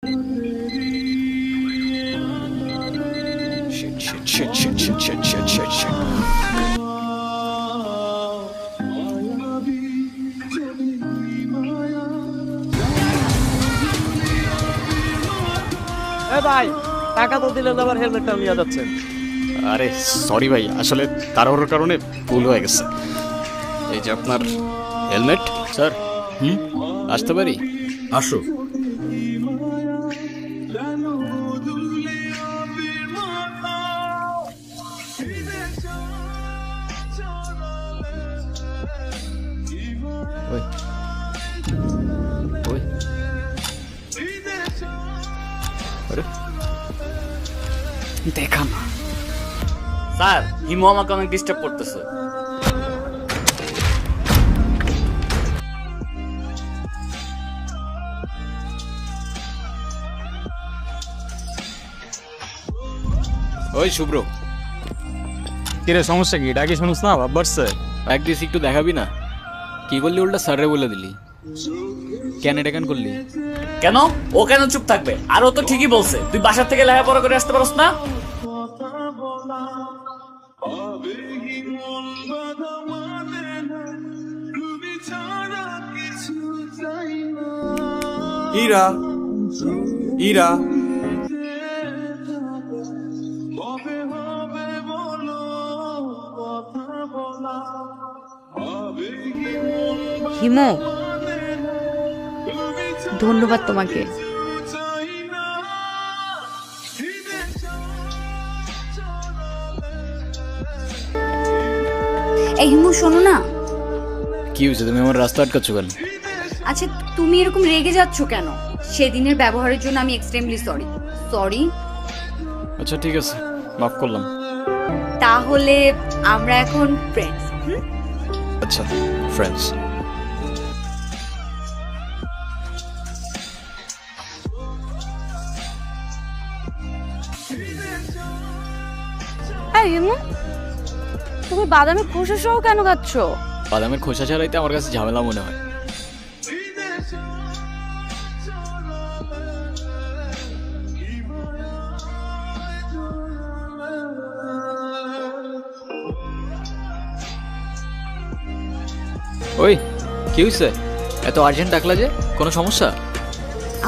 Shit. ভাই টাকা তো দিলেন, আবার হেলমেটটা নিয়ে যাচ্ছেন। আরে সরি ভাই, আসলে তাড়াহুড়োর কারণে ভুল হয়ে গেছে। এই যে আপনার হেলমেট। স্যার। আসতে পারি? আসো। ওই ওই আরে দেখা না। স্যার, হিমু আমাকে অনেক ডিস্টার্ব করতেছে। ওই শুভ্র, কিরে সমস্যা কি? ডাকি শুনুস না? ভাব বাড়ছে। একদিস একটু দেখাবি না? কি করলি উল্টা স্যারে বলে দিলি? কেন এটা কেন করলি? কেন? ও কেন চুপ থাকবে? আর ও তো ঠিকই বলছে, তুই বাসার থেকে লেখাপড়া করে আসতে পারস না? ইরা ইরা হিমু, ধন্যবাদ তোমাকে। এই হিমু, শোনো না। কি হয়েছে? তুমি আমার রাস্তা আটকাচ্ছ কেন? আচ্ছা, তুমি এরকম রেগে যাচ্ছ কেন? সেদিনের ব্যবহারের জন্য আমি এক্সট্রিমলি সরি। আচ্ছা ঠিক আছে, মাফ করলাম। তাহলে আমরা এখন ফ্রেন্ডস। আচ্ছা, ফ্রেন্ডস। এই হিমু, তুমি বাদামের খোসা সহ কেন খাচ্ছ? বাদামের খোসা ছাড়াইতে আমার কাছে ঝামেলা মনে হয়। ওই কি হয়েছে? এত আর্জেন্ট ডাকলা যে? কোনো সমস্যা?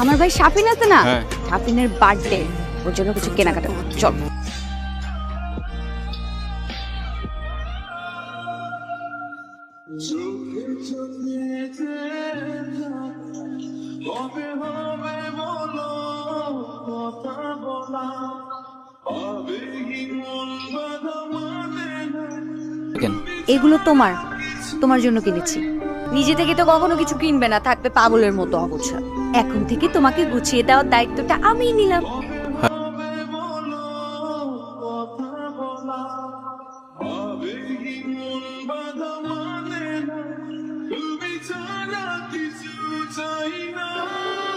আমার ভাই শাপিন আছে না, হ্যাঁ। শাপিনের বার্থডে, ওর জন্য কিছু কেনাকাটা চল। কেন? এগুলো তোমার জন্য কিনেছি। নিজে থেকে তো কখনো কিছু কিনবে না, থাকবে পাগলের মতো অগোছাল। এখন থেকে তোমাকে গুছিয়ে দেওয়ার দায়িত্বটা আমিই নিলাম।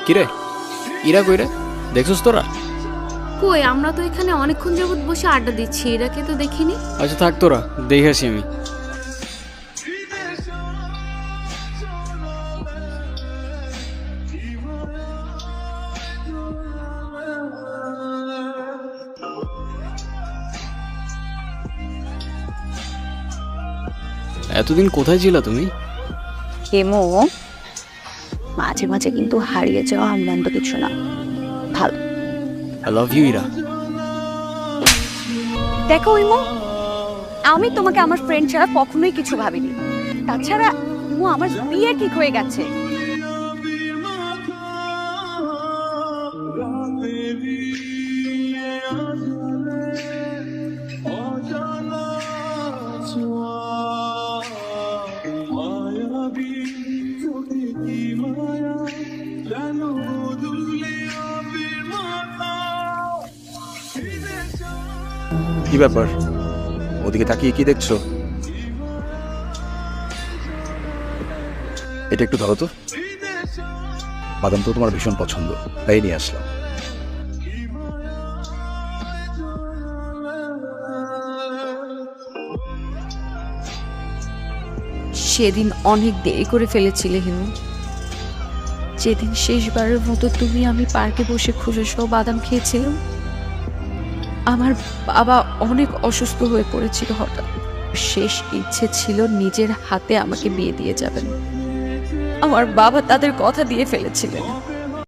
কিরে, ইরা কই রে? দেখছস তোরা? কই, আমরা তো এখানে অনেকক্ষণ যাবত বসে আড্ডা দিচ্ছি, এরাকে তো দেখিনি। আচ্ছা থাক, তোরা দেখে আসি আমি। এতদিন কোথায় ছিলা তুমি? হেমো, মাঝে মাঝে কিন্তু হারিয়ে যাওয়া আমলান্ত কিছু না, ভালো। I love you Ira. দেখো হিমু, আমি তোমাকে আমার ফ্রেন্ড ছাড়া কখনোই কিছু ভাবিনি। তাছাড়া আমার বিয়ে ঠিক হয়ে গেছে। কি ব্যাপার? ওদিকে তাকিয়ে কি দেখছো? এটা একটু ধরো তো। বাদাম তো তোমার ভীষণ পছন্দ, তাই নিয়ে আসলাম। সেদিন অনেক দেরি করে ফেলেছিলে হিমু। যেদিন শেষবারের মতো তুমি আমি পার্কে বসে খুশি সহ বাদাম খেয়েছিলাম, আমার বাবা অনেক অসুস্থ হয়ে পড়েছিল হঠাৎ। শেষ ইচ্ছে ছিল নিজের হাতে আমাকে বিয়ে দিয়ে যাবেন। আমার বাবা তাদের কথা দিয়ে ফেলেছিলেন।